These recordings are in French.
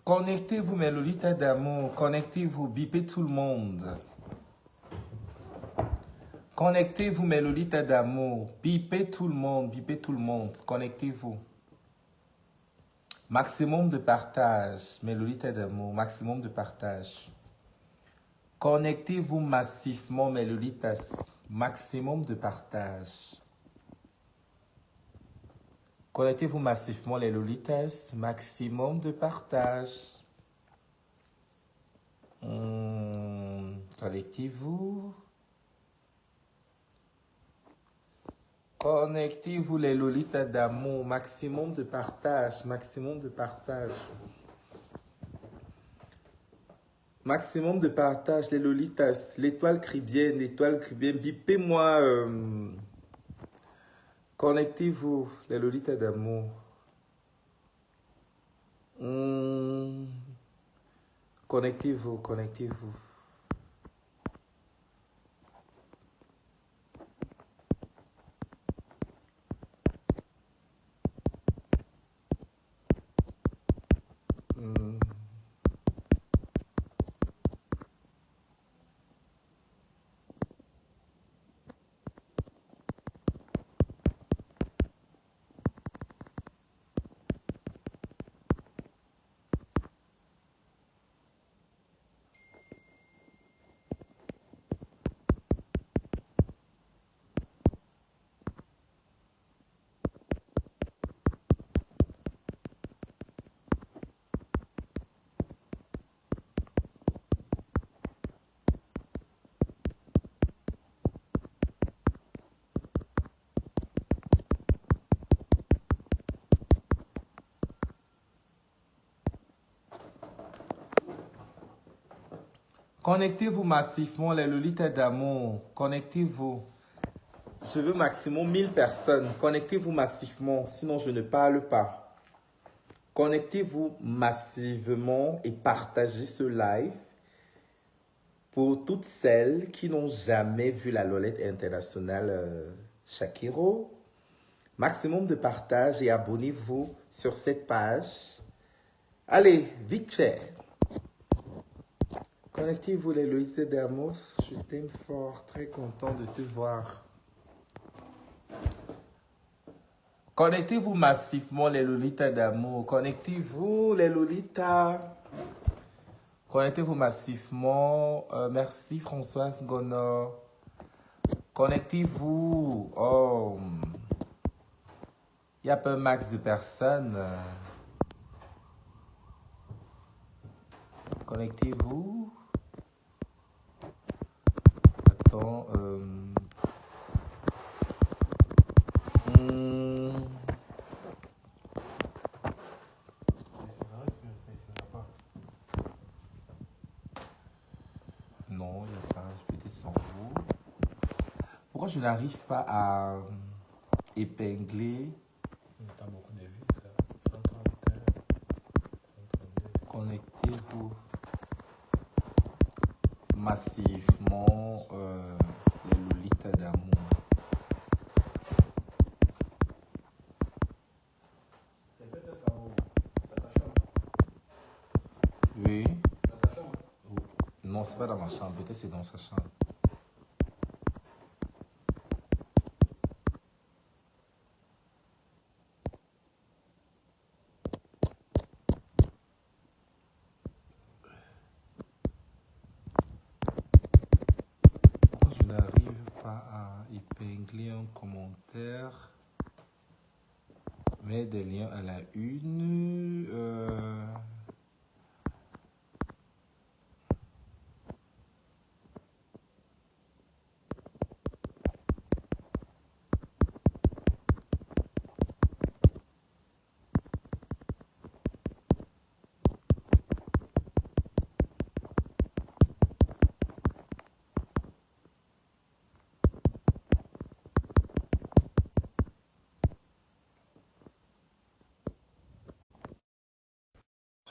Connectez-vous, mes lolitas d'amour. Connectez-vous, bipez tout le monde. Connectez-vous, mes lolitas d'amour. Bipez tout le monde, bipez tout le monde. Connectez-vous. Maximum de partage, mes lolitas d'amour. Maximum de partage. Connectez-vous massivement, mes lolitas. Maximum de partage. Connectez-vous massivement, les lolitas. Maximum de partage. Connectez-vous. Connectez-vous, les lolitas d'amour. Maximum de partage. Maximum de partage. Maximum de partage, les lolitas. L'étoile crie bien, l'étoile crie bien. Bipez-moi. Connectez-vous, les lolitas d'amour. Connectez-vous, connectez-vous. Connectez-vous massivement, les lolitas d'amour. Connectez-vous. Je veux maximum 1000 personnes. Connectez-vous massivement, sinon je ne parle pas. Connectez-vous massivement et partagez ce live pour toutes celles qui n'ont jamais vu la Lolette internationale Shakiro. Maximum de partage et abonnez-vous sur cette page. Allez, vite fait. Connectez-vous, les lolitas d'amour. Je t'aime fort, très content de te voir. Connectez-vous massivement, les lolitas d'amour. Connectez-vous, les lolitas. Connectez-vous massivement. Merci, Françoise Gonor. Connectez-vous. Oh, il n'y a pas un max de personnes. Connectez-vous. Attends. Non, il n'y a pas. Peut-être sans vous. Pourquoi je n'arrive pas à épingler? T'as beaucoup de vues, ça. 131, 132. Connectez-vous massivement, les lolitas d'amour. C'est peut-être dans ta chambre. Oui. Dans ta chambre. Non, c'est pas dans ma chambre. Peut-être c'est dans sa chambre. Pourquoi je n'arrive pas à épingler un commentaire? Mais des liens à la une.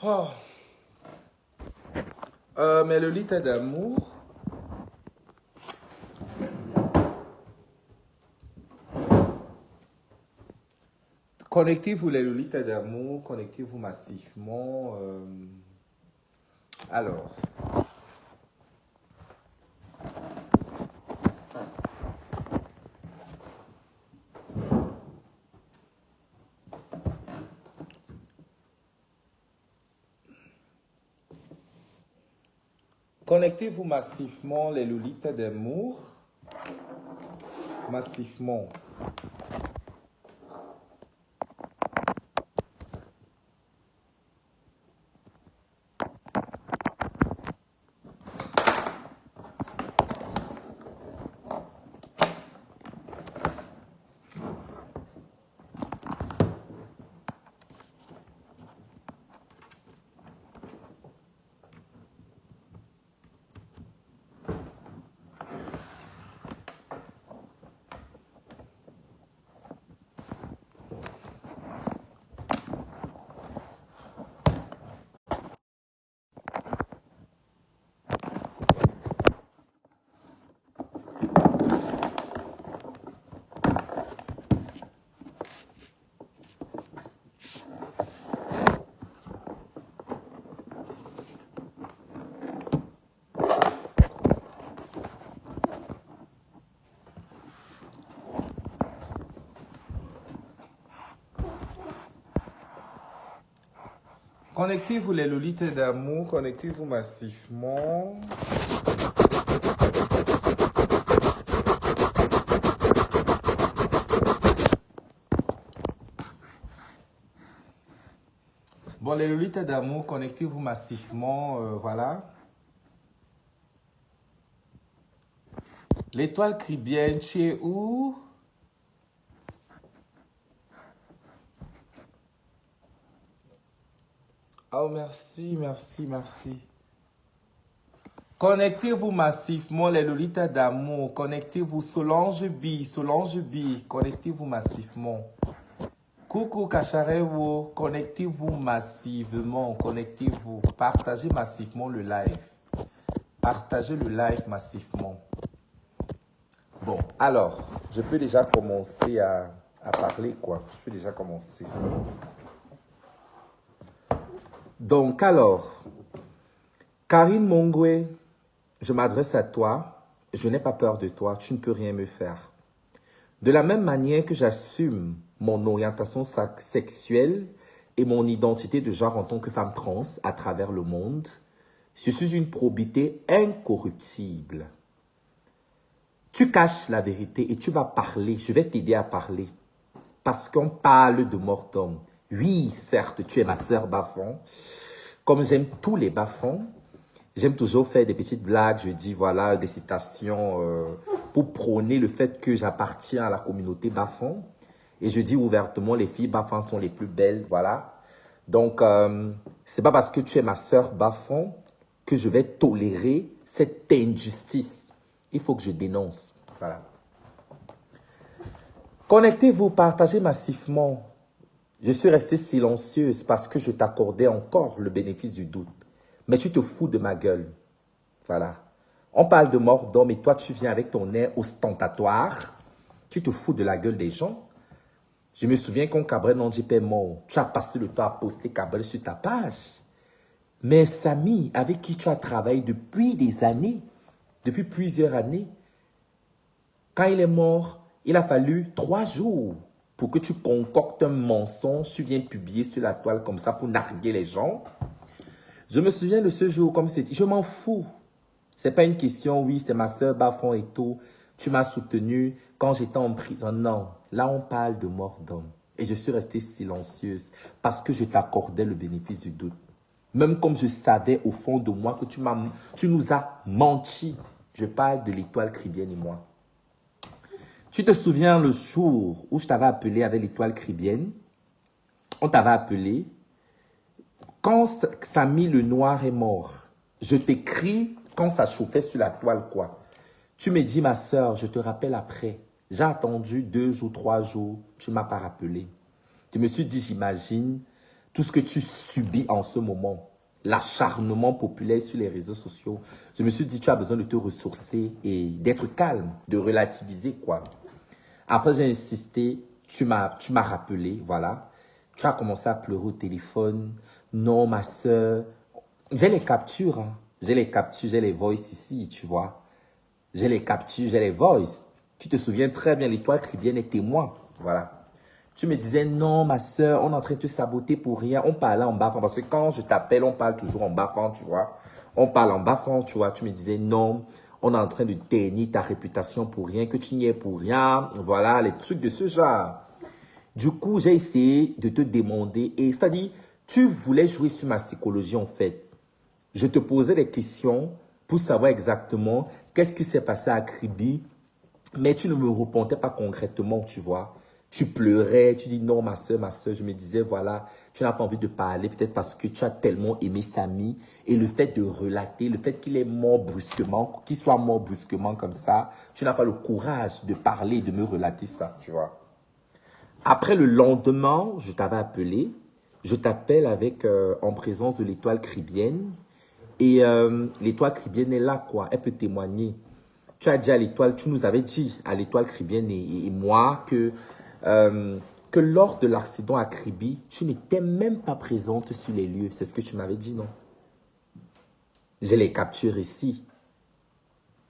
Oh. Mais le lolita d'amour. Connectez-vous, les lolitas d'amour. Connectez-vous massivement. Alors. Connectez-vous massivement, les Lolitas d'amour. Massivement. Connectez-vous les Lolitas d'amour, connectez-vous massivement. Bon, les Lolitas d'amour, connectez-vous massivement, voilà. L'étoile crie bien, tu es où? Oh, merci, merci, merci. Connectez-vous massivement, les Lolitas d'amour. Connectez-vous, Solange B, connectez-vous massivement. Coucou Kacharewo, connectez-vous massivement, connectez-vous. Partagez massivement le live. Partagez le live massivement. Bon, alors, je peux déjà commencer à parler, quoi. Je peux déjà commencer. Donc, alors, Karine Mongwe, je m'adresse à toi. Je n'ai pas peur de toi. Tu ne peux rien me faire. De la même manière que j'assume mon orientation sexuelle et mon identité de genre en tant que femme trans à travers le monde, je suis une probité incorruptible. Tu caches la vérité et tu vas parler. Je vais t'aider à parler. Parce qu'on parle de mort d'homme. Oui, certes, tu es ma sœur Bafon. Comme j'aime tous les Bafons, j'aime toujours faire des petites blagues. Je dis, voilà, des citations pour prôner le fait que j'appartiens à la communauté Bafon. Et je dis ouvertement, les filles Bafon sont les plus belles, voilà. Donc, c'est pas parce que tu es ma sœur Bafon que je vais tolérer cette injustice. Il faut que je dénonce, voilà. Connectez-vous, partagez massivement. Je suis restée silencieuse parce que je t'accordais encore le bénéfice du doute. Mais tu te fous de ma gueule. Voilà. On parle de mort d'homme et toi, tu viens avec ton air ostentatoire. Tu te fous de la gueule des gens. Je me souviens quand Cabrel Nandjip est mort, tu as passé le temps à poster Cabrel sur ta page. Mais Samy, avec qui tu as travaillé depuis des années, depuis plusieurs années, quand il est mort, il a fallu 3 jours pour que tu concoctes un mensonge, tu viens publier sur la toile comme ça pour narguer les gens. Je me souviens de ce jour comme c'était. Je m'en fous. Ce n'est pas une question, oui, c'est ma soeur Bafon et tout. Tu m'as soutenu quand j'étais en prison. Non, là on parle de mort d'homme. Et je suis restée silencieuse parce que je t'accordais le bénéfice du doute. Même comme je savais au fond de moi que tu nous as menti. Je parle de l'étoile Cribienne et moi. Tu te souviens le jour où je t'avais appelé avec l'étoile Cribienne? On t'avait appelé. Quand Samy le Noir est mort, je t'écris quand ça chauffait sur la toile, quoi. Tu me dis, ma soeur, je te rappelle après. J'ai attendu 2 ou 3 jours, tu ne m'as pas rappelé. Je me suis dit, j'imagine tout ce que tu subis en ce moment. L'acharnement populaire sur les réseaux sociaux. Je me suis dit, tu as besoin de te ressourcer et d'être calme, de relativiser, quoi. Après, j'ai insisté, tu m'as rappelé, voilà. Tu as commencé à pleurer au téléphone. Non, ma soeur, J'ai les captures, hein. J'ai les captures, j'ai les voices ici, tu vois. J'ai les captures, j'ai les voices. Tu te souviens très bien, l'étoile caribéenne est témoin. Voilà. Tu me disais, non, ma soeur, on est en train de te saboter pour rien. On parlait en bas-fond. Parce que quand je t'appelle, on parle toujours en bas-fond, tu vois. On parle en bas-fond, tu vois. Tu me disais, non, on est en train de ternir ta réputation pour rien, que tu n'y es pour rien. Voilà, les trucs de ce genre. Du coup, j'ai essayé de te demander, et c'est-à-dire, tu voulais jouer sur ma psychologie en fait. Je te posais des questions pour savoir exactement qu'est-ce qui s'est passé à Kribi, mais tu ne me répondais pas concrètement, tu vois. Tu pleurais, tu dis non, ma soeur, je me disais, voilà, tu n'as pas envie de parler, peut-être parce que tu as tellement aimé Samy, et le fait de relater, le fait qu'il est mort brusquement, qu'il soit mort brusquement comme ça, tu n'as pas le courage de parler, de me relater ça, tu vois. Après le lendemain, je t'avais appelé. Je t'appelle avec en présence de l'étoile caribéenne. Et l'étoile caribéenne est là, quoi. Elle peut témoigner. Tu as dit à l'étoile, tu nous avais dit à l'étoile caribéenne et moi que lors de l'accident à Kribi, tu n'étais même pas présente sur les lieux. C'est ce que tu m'avais dit, non? J'ai les captures ici.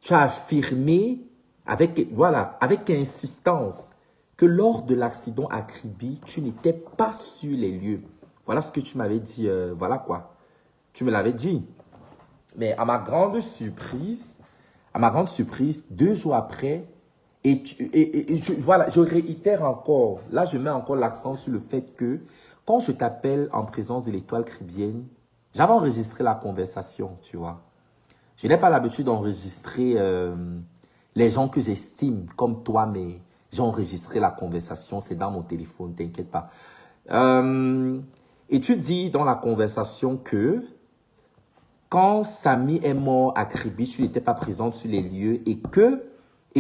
Tu as affirmé avec, voilà, avec insistance que lors de l'accident à Kribi, tu n'étais pas sur les lieux. Voilà ce que tu m'avais dit, voilà quoi. Tu me l'avais dit. Mais à ma grande surprise, 2 jours après, voilà, je réitère encore, là je mets encore l'accent sur le fait que quand je t'appelle en présence de l'étoile caribéenne, j'avais enregistré la conversation, tu vois. Je n'ai pas l'habitude d'enregistrer les gens que j'estime comme toi, mais j'ai enregistré la conversation, c'est dans mon téléphone, t'inquiète pas. Et tu dis dans la conversation que quand Samy est mort à Kribi, tu n'étais pas présente sur les lieux et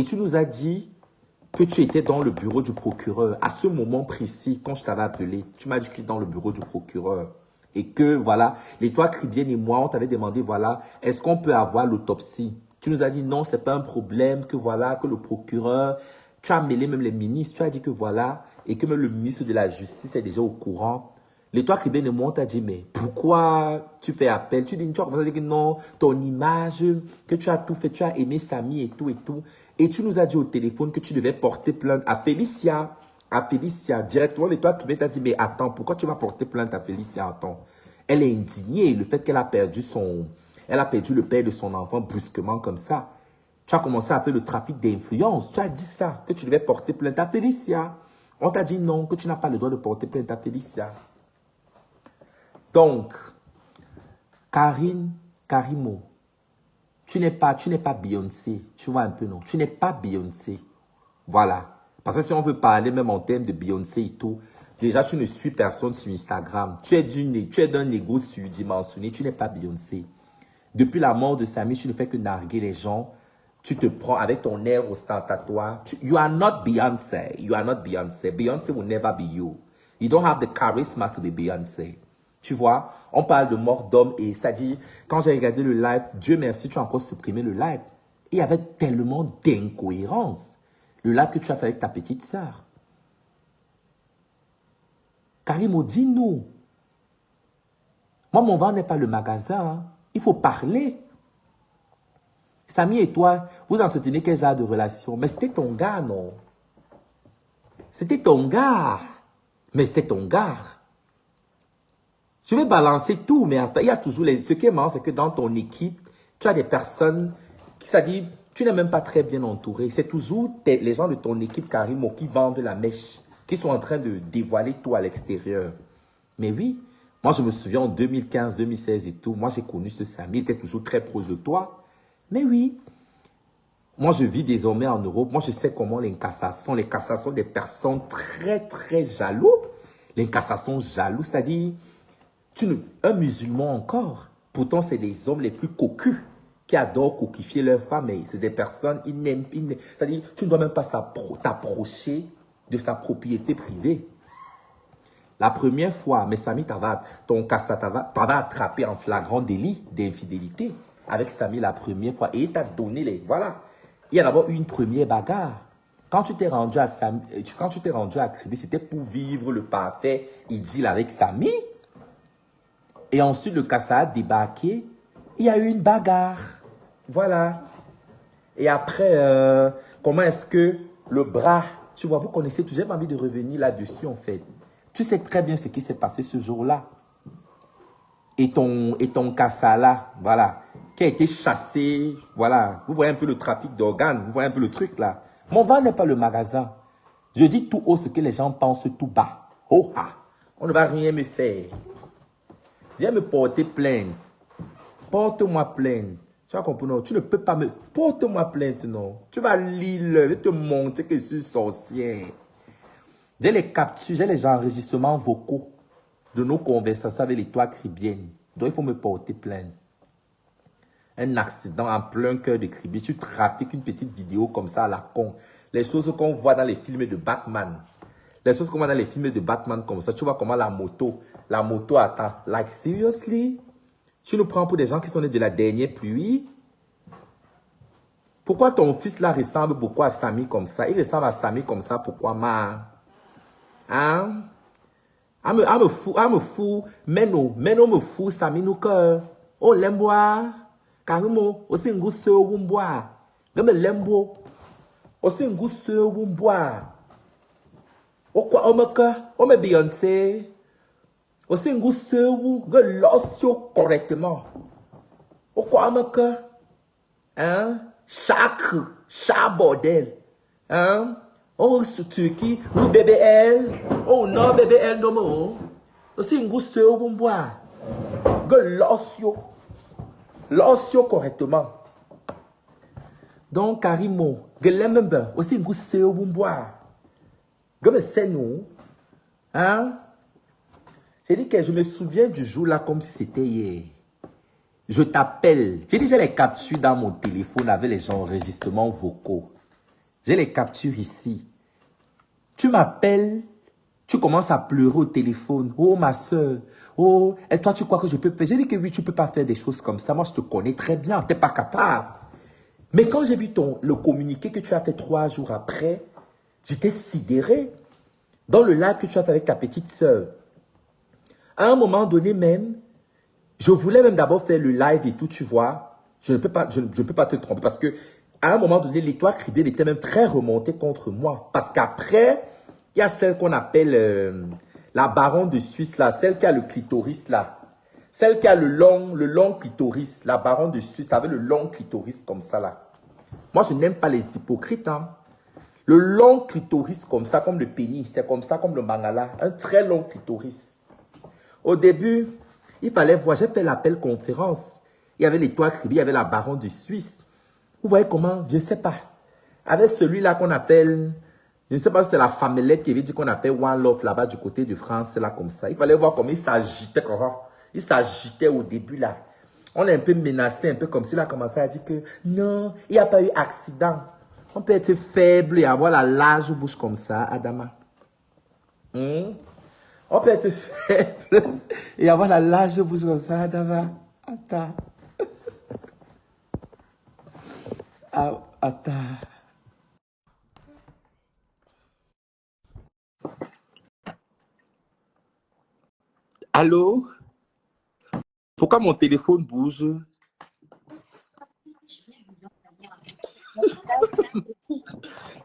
tu nous as dit que tu étais dans le bureau du procureur. À ce moment précis, quand je t'avais appelé, tu m'as dit que tu étais dans le bureau du procureur. Et que, voilà, l'étoile caribéenne et moi, on t'avait demandé, voilà, est-ce qu'on peut avoir l'autopsie? Tu nous as dit non, c'est pas un problème, que voilà, que le procureur, tu as mêlé même les ministres, tu as dit que voilà, et que même le ministre de la Justice est déjà au courant. L'étoile caribéenne et moi, on t'a dit, mais pourquoi tu fais appel? Tu dis, tu as commencé à dire que non, ton image, que tu as tout fait, tu as aimé Samy et tout et tout. Et tu nous as dit au téléphone que tu devais porter plainte à Félicia. À Félicia, directement, l'étoile caribéenne t'a dit, mais attends, pourquoi tu vas porter plainte à Félicia? Attends. Elle est indignée, le fait qu'elle a perdu elle a perdu le père de son enfant brusquement comme ça. Tu as commencé à faire le trafic d'influence. Tu as dit ça, que tu devais porter plainte à Félicia. On t'a dit non, que tu n'as pas le droit de porter plainte à Félicia. Donc, Karimo, tu n'es pas Beyoncé. Tu vois un peu, non? Tu n'es pas Beyoncé. Voilà. Parce que si on veut parler même en termes de Beyoncé et tout, déjà, tu ne suis personne sur Instagram. Tu es d'un ego surdimensionné. Tu n'es pas Beyoncé. Depuis la mort de Samy, tu ne fais que narguer les gens. Tu te prends avec ton air ostentatoire. You are not Beyoncé. You are not Beyoncé. Beyoncé will never be you. You don't have the charisma to be Beyoncé. Tu vois, on parle de mort d'homme et c'est-à-dire, quand j'ai regardé le live, Dieu merci, tu as encore supprimé le live. Et il y avait tellement d'incohérences. Le live que tu as fait avec ta petite sœur. Karimo, dis-nous. Moi, mon ventre n'est pas le magasin. Hein. Il faut parler. Samy et toi, vous entretenez quel genre de relation? Mais c'était ton gars, non? C'était ton gars. Mais c'était ton gars. Je vais balancer tout, mais attends, il y a toujours ce qui est marrant, c'est que dans ton équipe, tu as des personnes qui, c'est-à-dire, tu n'es même pas très bien entouré. C'est toujours les gens de ton équipe, Karimo, qui vendent la mèche, qui sont en train de dévoiler tout à l'extérieur. Mais oui, moi je me souviens en 2015, 2016 et tout, moi j'ai connu ce Samy, il était toujours très proche de toi. Mais oui, moi je vis désormais en Europe, moi je sais comment les cassations des personnes très très jaloux, les cassations jaloux, c'est-à-dire, un musulman encore, pourtant c'est les hommes les plus cocus qui adorent coquifier leurs femmes, mais c'est des personnes, c'est-à-dire, tu ne dois même pas t'approcher de sa propriété privée. La première fois, mais Samy, t'avais attrapé en flagrant délit d'infidélité avec Samy la première fois et il t'a donné les... Voilà. Il y a d'abord eu une première bagarre. Quand tu t'es rendu à Kribi, c'était pour vivre le parfait idylle avec Samy. Et ensuite, le Kassa a débarqué. Il y a eu une bagarre. Voilà. Et après, comment est-ce que le bras, tu vois, vous connaissez tout, j'ai pas envie de revenir là-dessus en fait. Tu sais très bien ce qui s'est passé ce jour-là. Et ton Kassa là, voilà, qui a été chassé, voilà. Vous voyez un peu le trafic d'organes, vous voyez un peu le truc là. Mon ventre n'est pas le magasin. Je dis tout haut ce que les gens pensent tout bas. Oh ah, on ne va rien me faire. Viens me porter plainte. Porte-moi plainte. Tu as compris, non? Tu ne peux pas me... Porte-moi plainte, non? Tu vas lire, je vais te montrer que je suis sorcière. J'ai les captures, j'ai les enregistrements vocaux de nos conversations avec les toits cribiennes. Donc, il faut me porter plainte. Un accident en plein cœur de Cribie. Tu trafiques une petite vidéo comme ça à la con. Les choses qu'on voit dans les films de Batman. Les choses qu'on voit dans les films de Batman comme ça. Tu vois comment la moto attend. Like, seriously? Tu nous prends pour des gens qui sont nés de la dernière pluie? Pourquoi ton fils là ressemble beaucoup à Samy comme ça? Il ressemble à Samy comme ça, pourquoi ma? Hein? Me fou, mais non me fou, Samy nous que. Oh, l'embois. Carimo, aussi un goût sur bois. Même l'embo. Aussi un goût sur bois. Oh, quoi, on me Beyoncé. Aussi un goût sur que l'ossio correctement. Oh, quoi, hein? Chaque bordel. Hein? Oh, sur Turquie, ou BBL. Oh, non, BBL, non, non. Aussi un goût sur bois. Que l'ossio correctement. Donc, Karimo, que l'aime aussi un goût sur bois. Que me sait nous. Hein? J'ai dit que je me souviens du jour là comme si c'était hier. Je t'appelle. J'ai déjà les captures dans mon téléphone avec les enregistrements vocaux. J'ai les captures ici. Tu m'appelles, tu commences à pleurer au téléphone. Oh, ma soeur. Oh, et toi, tu crois que je peux faire? J'ai dit que oui, tu ne peux pas faire des choses comme ça. Moi, je te connais très bien. Tu n'es pas capable. Mais quand j'ai vu le communiqué que tu as fait 3 jours après, j'étais sidéré. Dans le live que tu as fait avec ta petite soeur. À un moment donné même, je voulais même d'abord faire le live et tout, tu vois. Je ne peux pas te tromper parce que à un moment donné, l'étoile cribienne était même très remontée contre moi. Parce qu'après, il y a celle qu'on appelle la baronne de Suisse, là, celle qui a le clitoris, là. Celle qui a le long clitoris, la baronne de Suisse avec le long clitoris comme ça, là. Moi, je n'aime pas les hypocrites, hein. Le long clitoris comme ça, comme le pénis, c'est comme ça, comme le mangala. Un très long clitoris. Au début, il fallait voir, j'ai fait l'appel conférence. Il y avait l'étoile cribienne, il y avait la baronne de Suisse. Vous voyez comment? Je ne sais pas. Avec celui-là qu'on appelle, je ne sais pas si c'est la Famelette qui avait dit qu'on appelle One Love là-bas du côté de France, là comme ça. Il fallait voir comment il s'agitait. Il s'agitait au début là. On l'a un peu menacé, un peu comme s'il a commencé à dire que non, il n'y a pas eu accident. On peut être faible et avoir la large bouche comme ça, Adama. On peut être faible et avoir la large bouche comme ça, Adama. Attends. Ah, attends. Allô? Pourquoi mon téléphone bouge?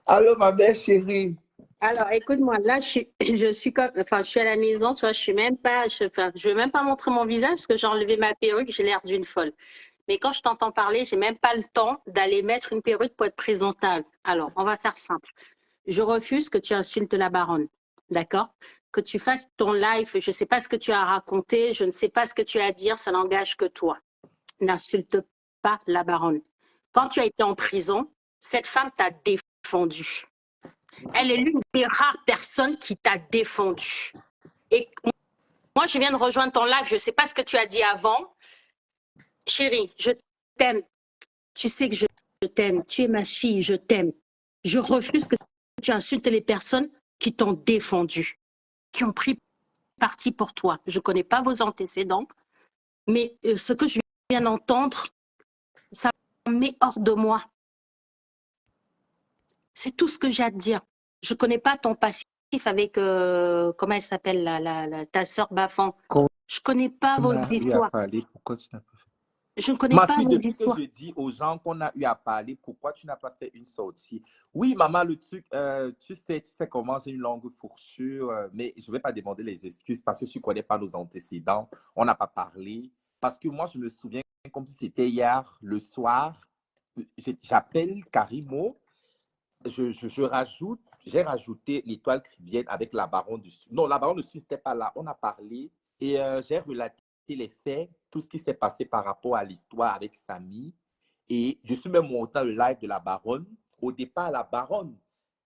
Allô, ma belle chérie. Alors, écoute-moi, là, je suis comme, enfin, je suis à la maison, tu vois, je suis même pas, enfin, je vais même pas montrer mon visage parce que j'ai enlevé ma perruque, j'ai l'air d'une folle. Mais quand je t'entends parler, j'ai même pas le temps d'aller mettre une perruque pour être présentable. Alors, on va faire simple. Je refuse que tu insultes la baronne, d'accord? Que tu fasses ton live, je sais pas ce que tu as raconté, je ne sais pas ce que tu as à dire, ça n'engage que toi. N'insulte pas la baronne. Quand tu as été en prison, cette femme t'a défendu. Elle est l'une des rares personnes qui t'a défendu. Et moi, je viens de rejoindre ton live. Je ne sais pas ce que tu as dit avant. Chérie, je t'aime. Tu sais que je t'aime. Tu es ma fille, je t'aime. Je refuse que tu insultes les personnes qui t'ont défendu, qui ont pris parti pour toi. Je ne connais pas vos antécédents, mais ce que je viens d'entendre, ça me met hors de moi. C'est tout ce que j'ai à te dire. Je ne connais pas ton passif avec, comment elle s'appelle, ta sœur Bafan. Je ne connais pas On vos a eu à histoires. parler, pourquoi tu n'as pas fait? Je ne connais Ma pas fille, vos depuis que histoires. je dis aux gens qu'on a eu à parler, pourquoi tu n'as pas fait une sortie? Oui, maman, le truc, tu sais comment j'ai une longue fourchure, mais je ne vais pas demander les excuses parce que tu ne connais pas nos antécédents. On n'a pas parlé. Parce que moi, je me souviens comme si c'était hier, le soir, j'appelle Karimo, j'ai rajouté l'étoile caribéenne avec la baronne du Sud. Non, la baronne du Sud n'était pas là. On a parlé et j'ai relaté les faits, tout ce qui s'est passé par rapport à l'histoire avec Samy. Et je suis même monté dans le live de la baronne. Au départ, la baronne,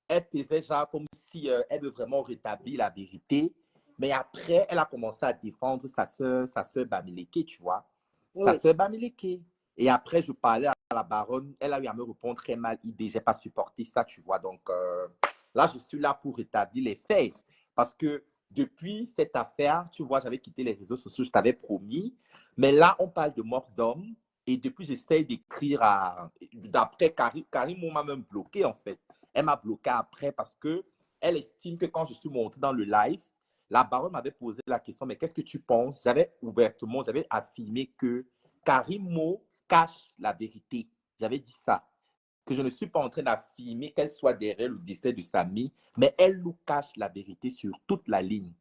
elle faisait genre comme si elle veut vraiment rétablir la vérité. Mais après, elle a commencé à défendre sa soeur Bamileke, tu vois. Sa Oui. soeur Bamileke. Et après, je parlais à la baronne. Elle a eu à me répondre très mal. Je n'ai pas supporté ça, tu vois. Donc là, je suis là pour rétablir les faits. Parce que depuis cette affaire, tu vois, j'avais quitté les réseaux sociaux, je t'avais promis. Mais là, on parle de mort d'homme. Et depuis, j'essaie d'écrire à... D'après Karim m'a même bloqué, en fait. Elle m'a bloqué après parce qu'elle estime que quand je suis monté dans le live, la baronne m'avait posé la question, mais qu'est-ce que tu penses? J'avais affirmé que Karimo cache la vérité. J'avais dit ça. Que je ne suis pas en train d'affirmer qu'elle soit derrière le décès de Samy, mais elle nous cache la vérité sur toute la ligne.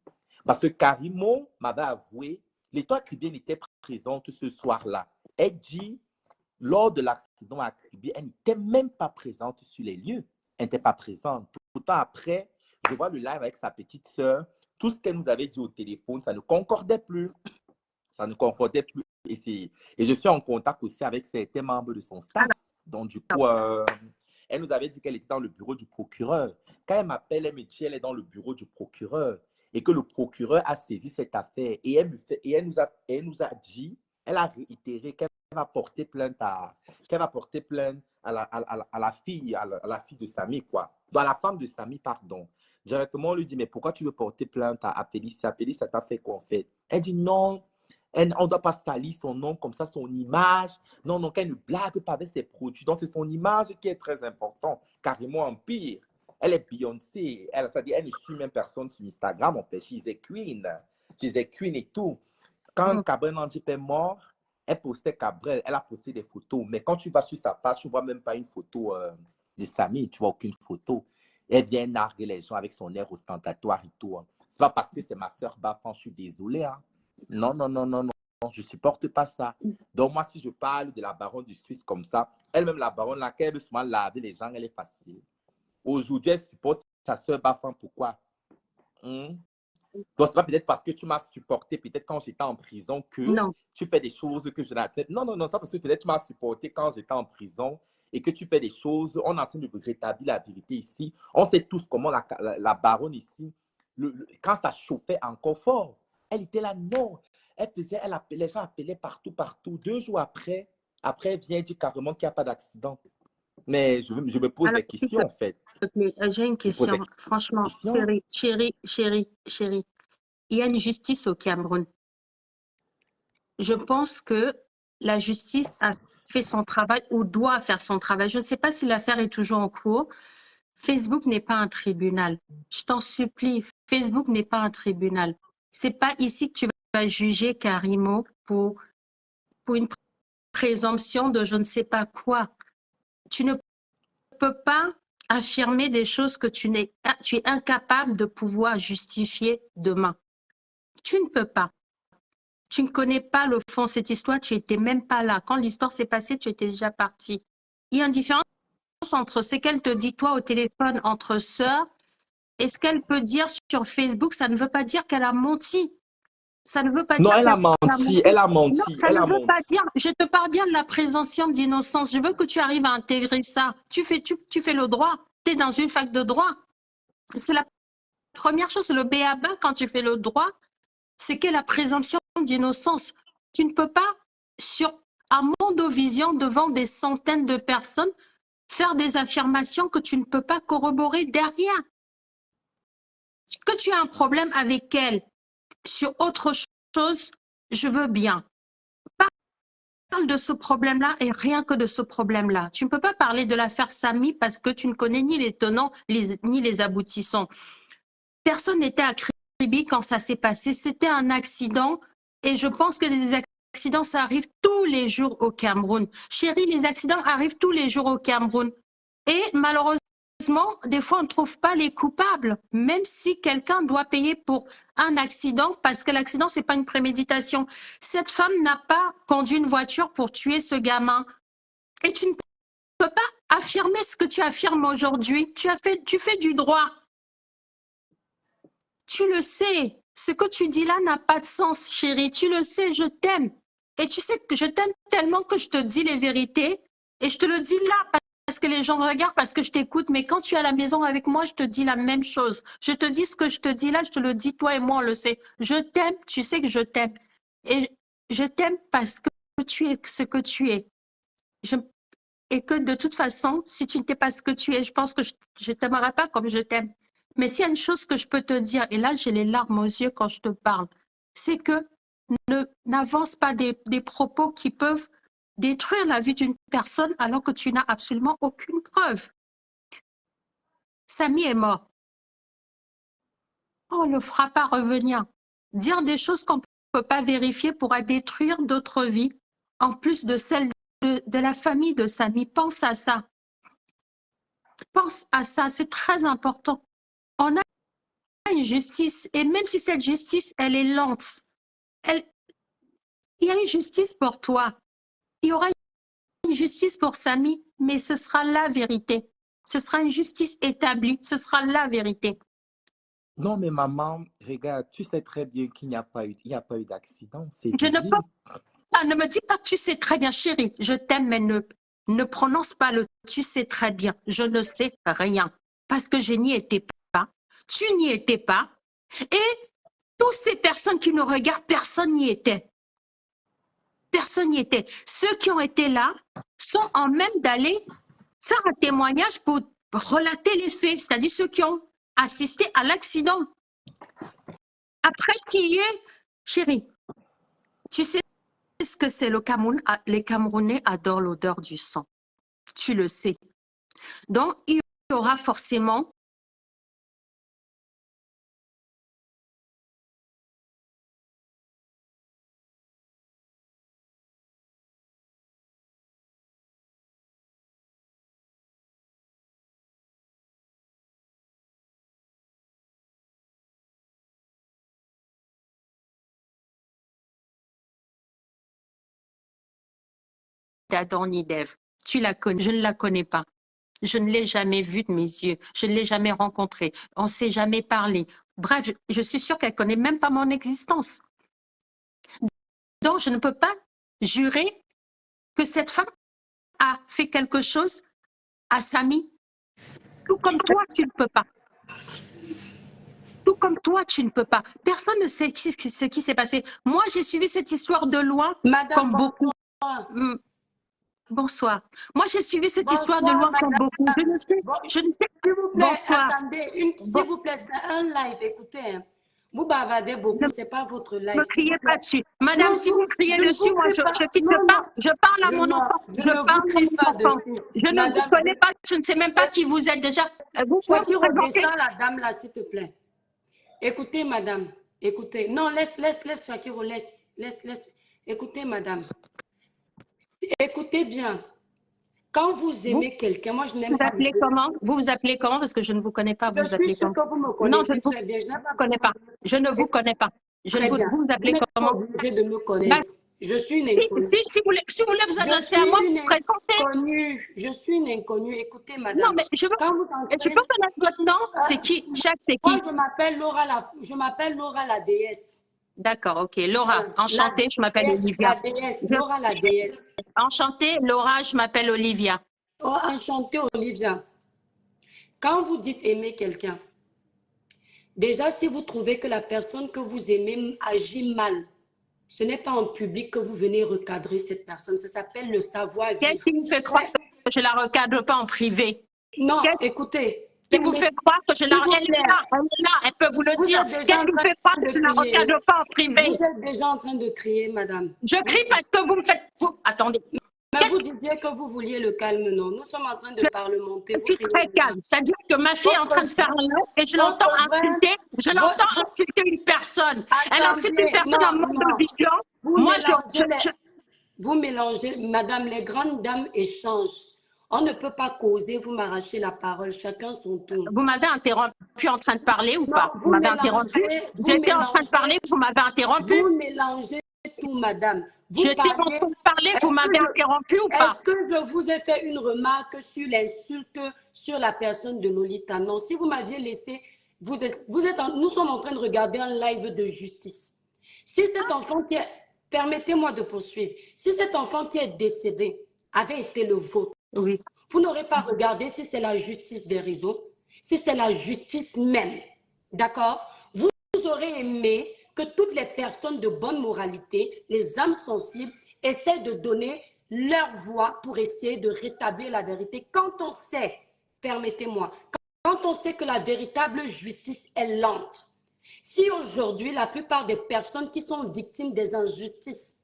Parce que Karimo m'avait avoué, l'étoile caribéenne était présente ce soir-là. Elle dit, lors de l'accident à Cribie, elle n'était même pas présente sur les lieux. Elle n'était pas présente. Pourtant, après, je vois le live avec sa petite sœur. Tout ce qu'elle nous avait dit au téléphone, ça ne concordait plus. Ça ne concordait plus. Et je suis en contact aussi avec certains membres de son staff. Donc, du coup, elle nous avait dit qu'elle était dans le bureau du procureur. Quand elle m'appelle, elle me dit qu'elle est dans le bureau du procureur et que le procureur a saisi cette affaire. Et elle nous a dit, elle a réitéré qu'elle va porter plainte à la fille, à la fille de Samy, quoi. Donc, à la femme de Samy, pardon. Directement, on lui dit, mais pourquoi tu veux porter plainte à Félicia? Félicia t'a fait quoi, en fait? Elle dit, non, on ne doit pas salir son nom comme ça, son image. Non, non, qu'elle ne blague pas avec ses produits. Donc, c'est son image qui est très important, carrément en pire. Elle est Beyoncé. C'est-à-dire, elle ne suit même personne sur Instagram, en fait. She's a queen. She's a queen et tout. Quand Cabrel Nandip est mort, elle postait Cabrel. Elle a posté des photos. Mais quand tu vas sur sa page, tu ne vois même pas une photo de Samy. Tu ne vois aucune photo. Elle vient narguer les gens avec son air ostentatoire et tout. C'est pas parce que c'est ma soeur Bafan, je suis désolé. Hein. Non, non, non, non, non, je ne supporte pas ça. Donc, moi, si je parle de la baronne du Suisse comme ça, elle-même, la baronne, là, qu'elle veut souvent laver les gens, elle est facile. Aujourd'hui, elle supporte sa soeur Bafan. Pourquoi? Donc, c'est pas peut-être parce que tu m'as supporté, peut-être quand j'étais en prison, que Non. tu fais des choses que je n'ai peut-être. Non, non, non, ça parce que peut-être tu m'as supporté quand j'étais en prison et que tu fais des choses. On est en train de rétablir la vérité ici. On sait tous comment la baronne ici, quand ça chauffait encore fort, elle était là, non. Elle appelait, les gens appelaient partout, partout. 2 jours après, elle vient dire carrément qu'il n'y a pas d'accident. Mais je me pose Alors, des questions, en fait. j'ai une Je pose des question. Franchement, questions. chérie, il y a une justice au Cameroun. Je pense que la justice a fait son travail ou doit faire son travail. Je ne sais pas si l'affaire est toujours en cours. Facebook n'est pas un tribunal. Je t'en supplie, Facebook n'est pas un tribunal. C'est pas ici que tu vas juger Karimo pour une présomption de je ne sais pas quoi. Tu ne peux pas affirmer des choses que tu es incapable de pouvoir justifier demain. Tu ne peux pas. Tu ne connais pas le fond de cette histoire, tu n'étais même pas là. Quand l'histoire s'est passée, tu étais déjà parti. Il y a une différence entre ce qu'elle te dit, toi, au téléphone, entre sœurs, et ce qu'elle peut dire sur Facebook. Ça ne veut pas dire qu'elle a menti. Ça ne veut pas Non, dire elle qu'elle a menti, elle a menti, Non, ça elle ne a veut pas menti. dire. Je te parle bien de la présomption d'innocence. Je veux que tu arrives à intégrer ça. Tu fais le droit. Tu es dans une fac de droit. C'est la première chose, le b.a.-ba quand tu fais le droit, c'est que la présomption d'innocence. Tu ne peux pas, à Mondovision, devant des centaines de personnes, faire des affirmations que tu ne peux pas corroborer derrière. Que tu as un problème avec elle sur autre chose, je veux bien. Parle de ce problème-là et rien que de ce problème-là. Tu ne peux pas parler de l'affaire Samy parce que tu ne connais ni les tenants ni les aboutissants. Personne n'était à Kribi quand ça s'est passé. C'était un accident et je pense que les accidents, ça arrive tous les jours au Cameroun. Chérie, les accidents arrivent tous les jours au Cameroun. Et malheureusement, des fois, on ne trouve pas les coupables, même si quelqu'un doit payer pour un accident, parce que l'accident, ce n'est pas une préméditation. Cette femme n'a pas conduit une voiture pour tuer ce gamin. Et tu ne peux pas affirmer ce que tu affirmes aujourd'hui. Tu fais du droit. Tu le sais. Ce que tu dis là n'a pas de sens, chérie. Tu le sais, je t'aime. Et tu sais que je t'aime tellement que je te dis les vérités. Et je te le dis là parce que les gens regardent, parce que je t'écoute. Mais quand tu es à la maison avec moi, je te dis la même chose. Je te dis ce que je te dis là, je te le dis, toi et moi, on le sait. Je t'aime, tu sais que je t'aime. Et je t'aime parce que tu es ce que tu es. Et que de toute façon, si tu n'étais pas ce que tu es, je pense que je ne t'aimerais pas comme je t'aime. Mais s'il y a une chose que je peux te dire, et là j'ai les larmes aux yeux quand je te parle, c'est que n'avance pas des propos qui peuvent détruire la vie d'une personne alors que tu n'as absolument aucune preuve. Samy est mort. On ne le fera pas revenir. Dire des choses qu'on ne peut pas vérifier pourra détruire d'autres vies, en plus de celle de la famille de Samy. Pense à ça. Pense à ça, c'est très important. On a une justice, et même si cette justice, elle est lente, il y a une justice pour toi. Il y aura une justice pour Samy, mais ce sera la vérité. Ce sera une justice établie, ce sera la vérité. Non, mais maman, regarde, tu sais très bien qu'il n'y a pas eu d'accident. C'est Je ne visible. peux pas, ne me dis pas que tu sais très bien, chérie. Je t'aime, mais ne prononce pas le tu sais très bien. Je ne sais rien parce que je n'y étais pas. Tu n'y étais pas. Et toutes ces personnes qui nous regardent, personne n'y était. Personne n'y était. Ceux qui ont été là sont en même d'aller faire un témoignage pour relater les faits, c'est-à-dire ceux qui ont assisté à l'accident. Après qu'il y ait, chérie, tu sais ce que c'est le Cameroun, les Camerounais adorent l'odeur du sang. Tu le sais. Donc, il y aura forcément d'Adam ni d'Ève. Tu la connais, je ne la connais pas. Je ne l'ai jamais vue de mes yeux. Je ne l'ai jamais rencontrée. On ne s'est jamais parlé. Bref, je suis sûre qu'elle ne connaît même pas mon existence. Donc, je ne peux pas jurer que cette femme a fait quelque chose à Samy. Tout comme toi, tu ne peux pas. Tout comme toi, tu ne peux pas. Personne ne sait ce qui s'est passé. Moi, j'ai suivi cette histoire de loin, Madame, comme beaucoup. bonsoir. Bonsoir. Moi, j'ai suivi cette Bonsoir, histoire de loin comme madame. beaucoup. Je ne sais. S'il vous plaît, Bonsoir. attendez, s'il vous plaît, c'est un live, écoutez. Hein. Vous bavardez beaucoup, ce n'est pas votre live. Ne me criez pas dessus. Madame, Non, si vous criez dessus, moi, je quitte non, pas. Je parle à mon enfant. Je ne vous crie pas dessus. Je ne vous connais pas. Je ne sais même pas qui vous êtes déjà. Vous pouvez tu vous présenter. redescends la dame là, s'il te plaît. Écoutez, madame. Écoutez. Non, laisse, Shakiro, laisse. Écoutez, madame. Écoutez bien. Quand vous aimez quelqu'un, moi je n'aime pas. Vous appelez comment? Vous vous appelez comment? Parce que je ne vous connais pas. Vous appelez comment? Que vous me connaissez. Non, je ne vous connais pas. Je ne vous connais pas. Je ne vous appelez comment? Vous n'êtes pas obligé de me connaître. Je suis une inconnue. Si vous voulez vous adresser à moi, vous présentez. Je suis une inconnue. Écoutez, madame. Non, mais je peux connaître votre nom. C'est qui? Jacques, c'est qui? Moi, je m'appelle Laura la déesse. D'accord, ok. Laura, enchantée, je m'appelle Olivia. La déesse, Laura la déesse. Enchantée, Laura, je m'appelle Olivia. Oh, enchantée, Olivia. Quand vous dites aimer quelqu'un, déjà, si vous trouvez que la personne que vous aimez agit mal, ce n'est pas en public que vous venez recadrer cette personne. Ça s'appelle le savoir-vivre. Qu'est-ce qui vous fait croire que je ne la recadre pas en privé? Non, écoutez. Qui vous fait croire que je la... Elle est là, elle peut vous le dire. Qu'est-ce qui vous fait croire que je ne la recadre pas en privé? Vous êtes déjà en train de crier, madame. Je crie parce que vous me faites... Attendez. Mais Qu'est-ce vous disiez que vous vouliez le calme, non? Nous sommes en train de que parlementer. je Vous suis criez très dedans. calme? C'est-à-dire que ma fille est en train de faire un live et je l'entends votre- insulter une personne. Elle insulte une Attendez, personne en non, mode non. audition. Vous Moi, mélangez, vous mélangez, madame, les grandes dames échangent. On ne peut pas causer, vous m'arrachez la parole, chacun son tour. vous m'avez interrompu en train de parler ou Non, pas? Vous m'avez interrompu? J'étais en train de parler, vous m'avez interrompu? Vous mélangez tout, madame. Vous J'étais en parlez. train de parler, vous m'avez interrompu ou pas? Est-ce que je vous ai fait une remarque sur l'insulte sur la personne de Lolita? Non, si vous m'aviez laissé, nous sommes en train de regarder un live de justice. Si cet enfant qui est, permettez-moi de poursuivre, si cet enfant qui est décédé avait été le vôtre, Oui. vous n'aurez pas regardé si c'est la justice des réseaux, si c'est la justice même. D'accord? Vous aurez aimé que toutes les personnes de bonne moralité, les âmes sensibles, essaient de donner leur voix pour essayer de rétablir la vérité. Quand on sait, permettez-moi, quand on sait que la véritable justice est lente, si aujourd'hui la plupart des personnes qui sont victimes des injustices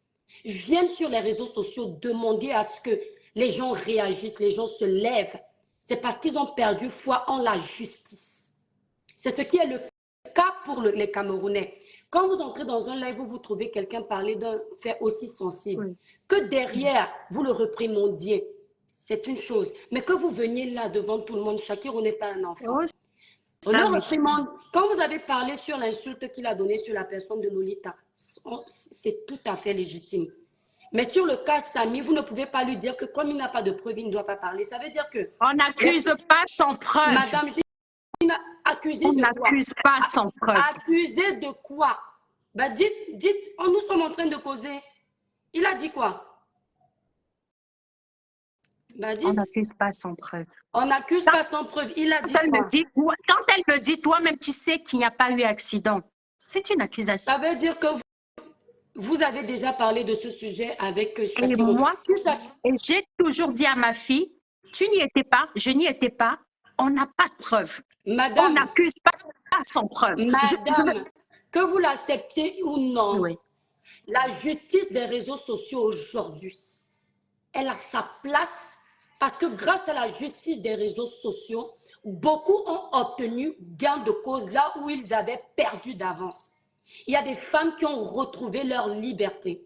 viennent sur les réseaux sociaux demander à ce que les gens réagissent, les gens se lèvent, c'est parce qu'ils ont perdu foi en la justice. C'est ce qui est le cas pour les Camerounais. Quand vous entrez dans un live où vous trouvez quelqu'un parler d'un fait aussi sensible, Oui. que derrière, vous le réprimandiez, c'est une chose. Mais que vous veniez là devant tout le monde, Shakiro n'est pas un enfant. Oh, On le ça, oui. réprimande. Quand vous avez parlé sur l'insulte qu'il a donnée sur la personne de Lolita, c'est tout à fait légitime. Mais sur le cas Samy, vous ne pouvez pas lui dire que comme il n'a pas de preuve, il ne doit pas parler. Ça veut dire que... On n'accuse pas sans preuve. Madame, accusé On de quoi? n'accuse pas sans preuve. Accusé de quoi? Bah dites, nous sommes en train de causer. Il a dit quoi? Bah On dites, n'accuse pas sans preuve. on n'accuse pas sans preuve. Il a dit quoi? Quand elle me dit, toi-même, tu sais qu'il n'y a pas eu accident. C'est une accusation. Ça veut dire que vous avez déjà parlé de ce sujet avec Et Shakiro. moi, Si Shak- et j'ai toujours dit à ma fille, tu n'y étais pas, je n'y étais pas, on n'a pas de preuve. On Madame, n'accuse pas sans preuve. madame, que vous l'acceptiez ou non, Oui. la justice des réseaux sociaux aujourd'hui, elle a sa place parce que grâce à la justice des réseaux sociaux, beaucoup ont obtenu gain de cause là où ils avaient perdu d'avance. Il y a des femmes qui ont retrouvé leur liberté.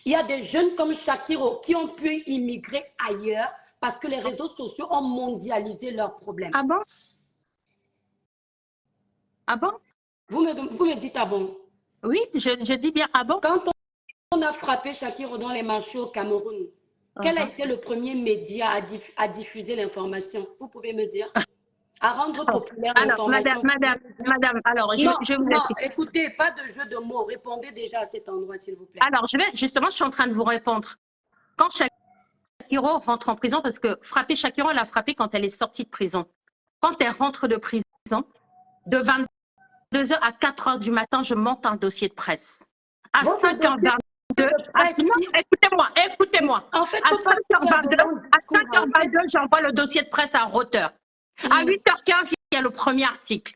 Il y a des jeunes comme Shakiro qui ont pu immigrer ailleurs parce que les réseaux sociaux ont mondialisé leurs problèmes. Ah bon? Ah bon? Vous me dites ah bon? Oui, je dis bien ah bon? Quand on a frappé Shakiro dans les marchés au Cameroun, quel a été le premier média à diffuser l'information? Vous pouvez me dire? À rendre populaire Alors, l'information. madame, alors, Non, je vous non, laisse. écoutez, pas de jeu de mots. Répondez déjà à cet endroit, s'il vous plaît. Alors, justement, je suis en train de vous répondre. Quand Shakiro rentre en prison, parce que frapper Shakiro, elle a frappé quand elle est sortie de prison. Quand elle rentre de prison, de 22h à 4h du matin, je monte un dossier de presse. À 5h22, non, écoutez-moi. En fait, À 5h22, j'envoie le dossier de presse à Reuters. À 8h15, il y a le premier article.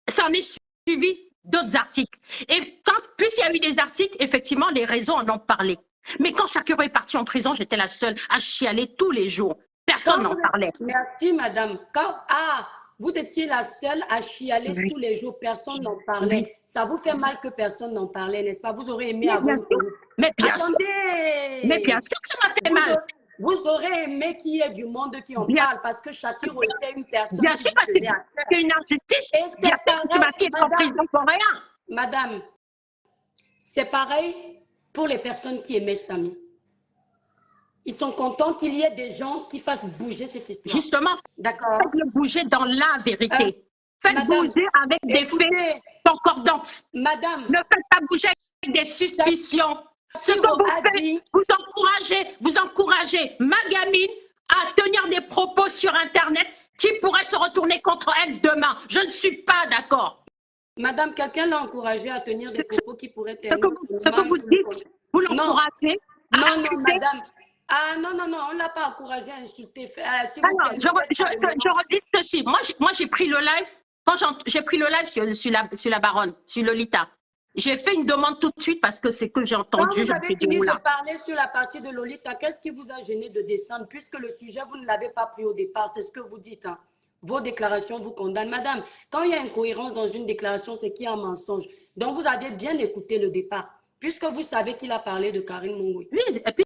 Ça en est suivi d'autres articles. Et quand plus il y a eu des articles, effectivement, les réseaux en ont parlé. Mais quand Shakiro est parti en prison, j'étais la seule à chialer tous les jours. Personne n'en parlait. Merci, madame. Vous étiez la seule à chialer tous les jours. Personne n'en parlait. Oui. Ça vous fait mal que personne n'en parlait, n'est-ce pas? Vous aurez aimé Mais avoir... Mais bien sûr. Attendez! Mais bien sûr que ça m'a fait mal. Vous aurez aimé qu'il y ait du monde qui en Bien parle parce que Shakiro était une personne Bien qui sûr, parce que faisait affaire. c'est une injustice. Et c'est Bien sûr que ma fille est en pareil, prison pour rien. madame, c'est pareil pour les personnes qui aimaient Samy. Ils sont contents qu'il y ait des gens qui fassent bouger cette histoire. Justement, D'accord. faites-le bouger dans la vérité. Faites madame, bouger avec des faits concordants. Madame, Ne faites pas bouger avec des suspicions. Ce que vous encouragez ma gamine à tenir des propos sur Internet qui pourraient se retourner contre elle demain. Je ne suis pas d'accord. madame, quelqu'un l'a encouragé à tenir des propos qui pourraient terminer. Ce que vous dites, vous l'encouragez à Non, accuser. madame. Ah non, on ne l'a pas encouragé à insulter. S'il vous Alors, plaît, je redis ceci. Moi, j'ai pris le live. Quand j'ai pris le live sur la baronne, sur Lolita. J'ai fait une demande tout de suite parce que c'est que j'ai Quand entendu, vous je me avez suis dit, fini oula. de parler sur la partie de Lolita, qu'est-ce qui vous a gêné de descendre puisque le sujet, vous ne l'avez pas pris au départ, c'est ce que vous dites. Hein. Vos déclarations vous condamnent. Madame, quand il y a incohérence dans une déclaration, c'est qu'il y a un mensonge. Donc, vous avez bien écouté le départ, puisque vous savez qu'il a parlé de Karine Mungui. Oui, et puis,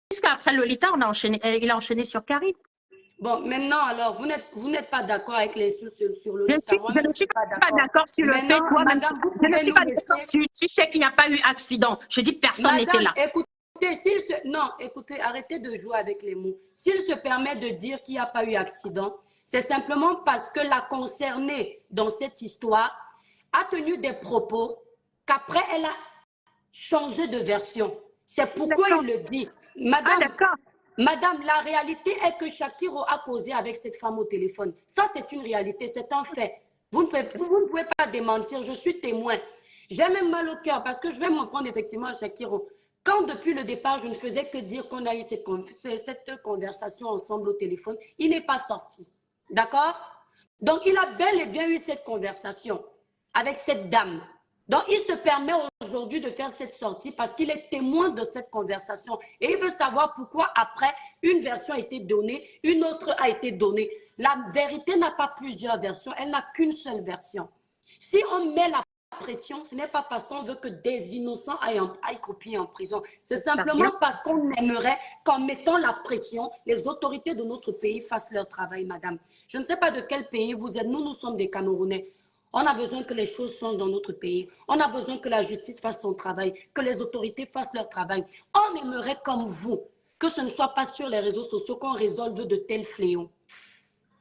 puisqu'après Lolita, on a enchaîné, il a enchaîné sur Karine. Bon, maintenant, alors, vous n'êtes pas d'accord avec les sur Lolita. Je Moi-même, ne je suis ne suis pas pas d'accord. d'accord sur le fait, Maintenant, toi-même, madame, vous je ne pouvez suis nous pas d'accord laisser. sur, tu sais qu'il n'y a pas eu accident. Je dis personne n'était Madame, là. écoutez, non, écoutez, arrêtez de jouer avec les mots. S'il se permet de dire qu'il n'y a pas eu accident, c'est simplement parce que la concernée dans cette histoire a tenu des propos qu'après elle a changé de version. C'est pourquoi il le dit. Ah, d'accord. Madame, la réalité est que Shakiro a causé avec cette femme au téléphone. Ça, c'est une réalité, c'est un fait. Vous ne pouvez pas démentir, je suis témoin. J'ai même mal au cœur parce que je vais m'en prendre effectivement à Shakiro. Quand depuis le départ, je ne faisais que dire qu'on a eu cette conversation ensemble au téléphone, il n'est pas sorti. D'accord? Donc, il a bel et bien eu cette conversation avec cette dame. Donc, il se permet aujourd'hui de faire cette sortie parce qu'il est témoin de cette conversation. Et il veut savoir pourquoi après, une version a été donnée, une autre a été donnée. La vérité n'a pas plusieurs versions, elle n'a qu'une seule version. Si on met la pression, ce n'est pas parce qu'on veut que des innocents aillent copier en prison. C'est simplement parce qu'on aimerait qu'en mettant la pression, les autorités de notre pays fassent leur travail, madame. Je ne sais pas de quel pays vous êtes. Nous sommes des Camerounais. On a besoin que les choses changent dans notre pays. On a besoin que la justice fasse son travail, que les autorités fassent leur travail. On aimerait, comme vous, que ce ne soit pas sur les réseaux sociaux qu'on résolve de tels fléaux.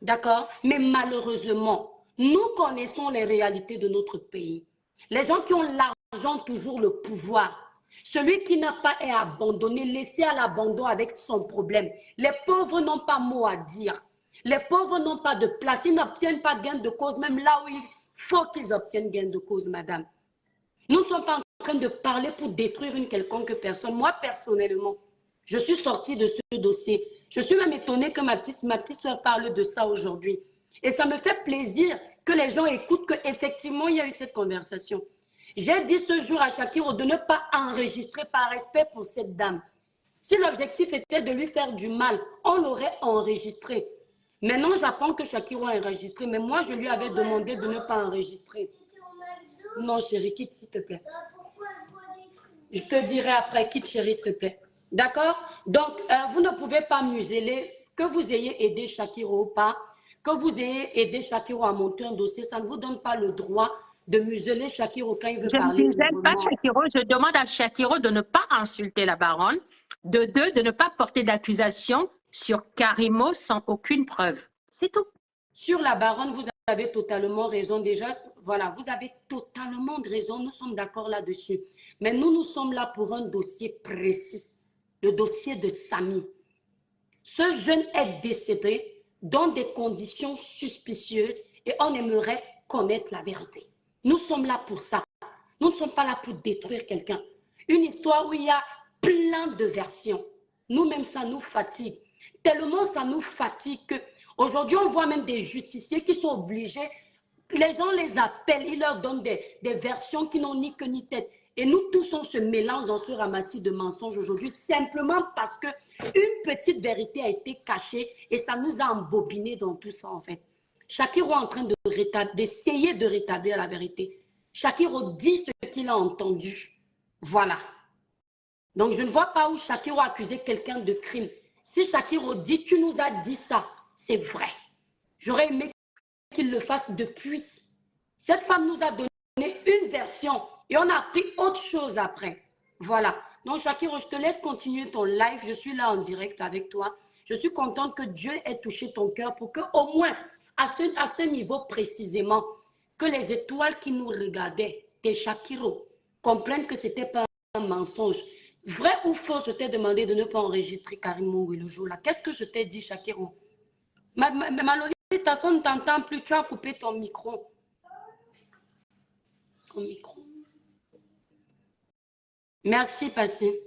D'accord? Mais malheureusement, nous connaissons les réalités de notre pays. Les gens qui ont l'argent ont toujours le pouvoir. Celui qui n'a pas est abandonné, laissé à l'abandon avec son problème. Les pauvres n'ont pas mot à dire. Les pauvres n'ont pas de place. Ils n'obtiennent pas gain de cause, même là où il faut qu'ils obtiennent gain de cause, madame. Nous ne sommes pas en train de parler pour détruire une quelconque personne. Moi, personnellement, je suis sortie de ce dossier. Je suis même étonnée que ma petite soeur parle de ça aujourd'hui. Et ça me fait plaisir que les gens écoutent qu'effectivement, il y a eu cette conversation. J'ai dit ce jour à Shakiro de ne pas enregistrer par respect pour cette dame. Si l'objectif était de lui faire du mal, on l'aurait enregistré. Maintenant, j'apprends que Shakiro a enregistré, mais moi, je lui avais demandé de ne pas enregistrer. Non, chérie, quitte, s'il te plaît. Je te dirai après, quitte, chérie, s'il te plaît. D'accord? Donc, vous ne pouvez pas museler que vous ayez aidé Shakiro ou pas, que vous ayez aidé Shakiro à monter un dossier. Ça ne vous donne pas le droit de museler Shakiro quand il veut Je parler ne muselle pas librement. Shakiro. Je demande à Shakiro de ne pas insulter la baronne. De deux, de ne pas porter d'accusation sur Karimo sans aucune preuve. C'est tout. Sur la baronne, vous avez totalement raison. Déjà, voilà, vous avez totalement raison. Nous sommes d'accord là-dessus. Mais nous sommes là pour un dossier précis. Le dossier de Samy. Ce jeune est décédé dans des conditions suspicieuses et on aimerait connaître la vérité. Nous sommes là pour ça. Nous ne sommes pas là pour détruire quelqu'un. Une histoire où il y a plein de versions. Nous-mêmes, ça nous fatigue. Tellement ça nous fatigue qu'aujourd'hui, on voit même des justiciers qui sont obligés. Les gens les appellent, ils leur donnent des versions qui n'ont ni queue ni tête. Et nous tous, on se mélange dans ce ramassis de mensonges aujourd'hui simplement parce qu'une petite vérité a été cachée et ça nous a embobinés dans tout ça en fait. Shakiro est en train d'essayer de rétablir la vérité. Shakiro dit ce qu'il a entendu. Voilà. Donc je ne vois pas où Shakiro a accusé quelqu'un de crime. Si Shakiro dit, tu nous as dit ça, c'est vrai. J'aurais aimé qu'il le fasse depuis. Cette femme nous a donné une version et on a appris autre chose après. Voilà. Donc, Shakiro, je te laisse continuer ton live. Je suis là en direct avec toi. Je suis contente que Dieu ait touché ton cœur pour que, au moins, à ce niveau précisément, que les étoiles qui nous regardaient, tes Shakiro, comprennent que ce n'était pas un mensonge. Vrai ou faux, je t'ai demandé de ne pas enregistrer Karim Moué le jour-là. Qu'est-ce que je t'ai dit, Shakiro? Maloli, ta son ne t'entend plus. Tu as coupé ton micro. Ton micro. Merci, Passé.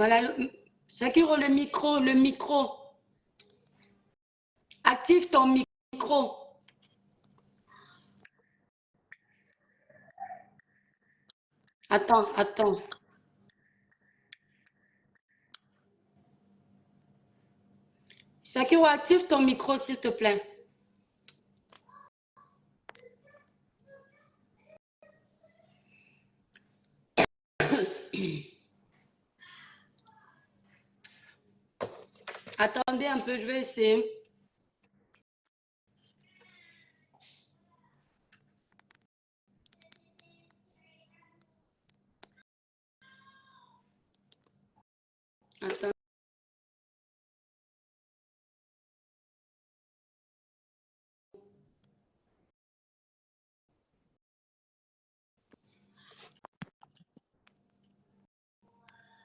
Voilà, Shakiro, le micro, le micro. Active ton micro. Attends, attends. Shakiro, active ton micro, s'il te plaît. Attendez un peu, je vais essayer. Attends.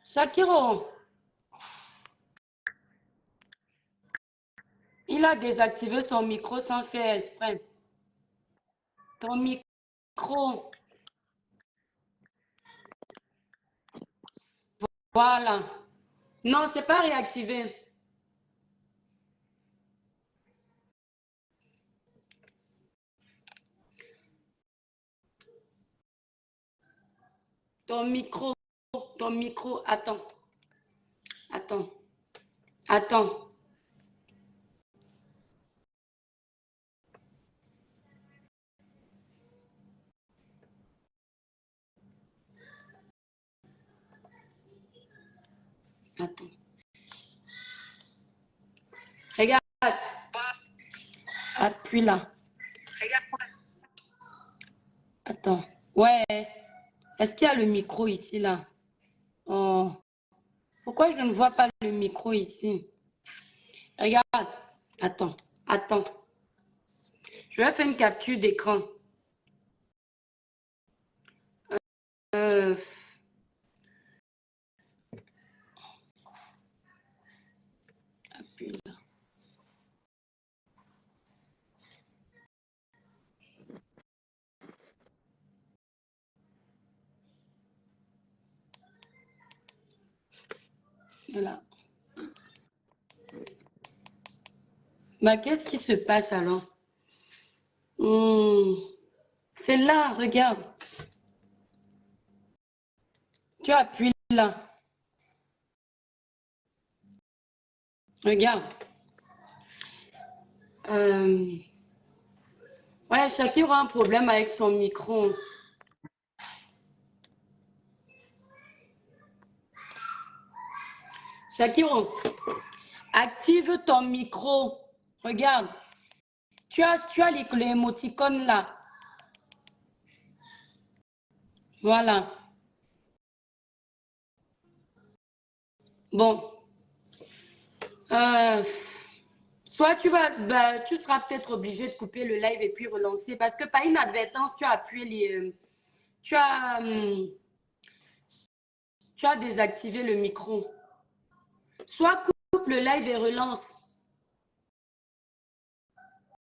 Shakiro, il a désactivé son micro sans faire exprès. Ton micro. Voilà. Non, c'est pas réactivé. Ton micro, attends. Attends. Attends. Attends. Regarde. Appuie là. Attends. Ouais. Est-ce qu'il y a le micro ici, là? Oh. Pourquoi je ne vois pas le micro ici? Regarde. Attends. Attends. Je vais faire une capture d'écran. Appuie là. Voilà. Bah, qu'est-ce qui se passe alors? C'est là, regarde. Tu appuies là. Regarde. Ouais, Shakira a un problème avec son micro. Shakira, active ton micro. Regarde. Tu as les émoticônes là. Voilà. Bon. Soit tu seras peut-être obligé de couper le live et puis relancer parce que par inadvertance, tu as appuyé tu as désactivé le micro. Soit coupe le live et relance.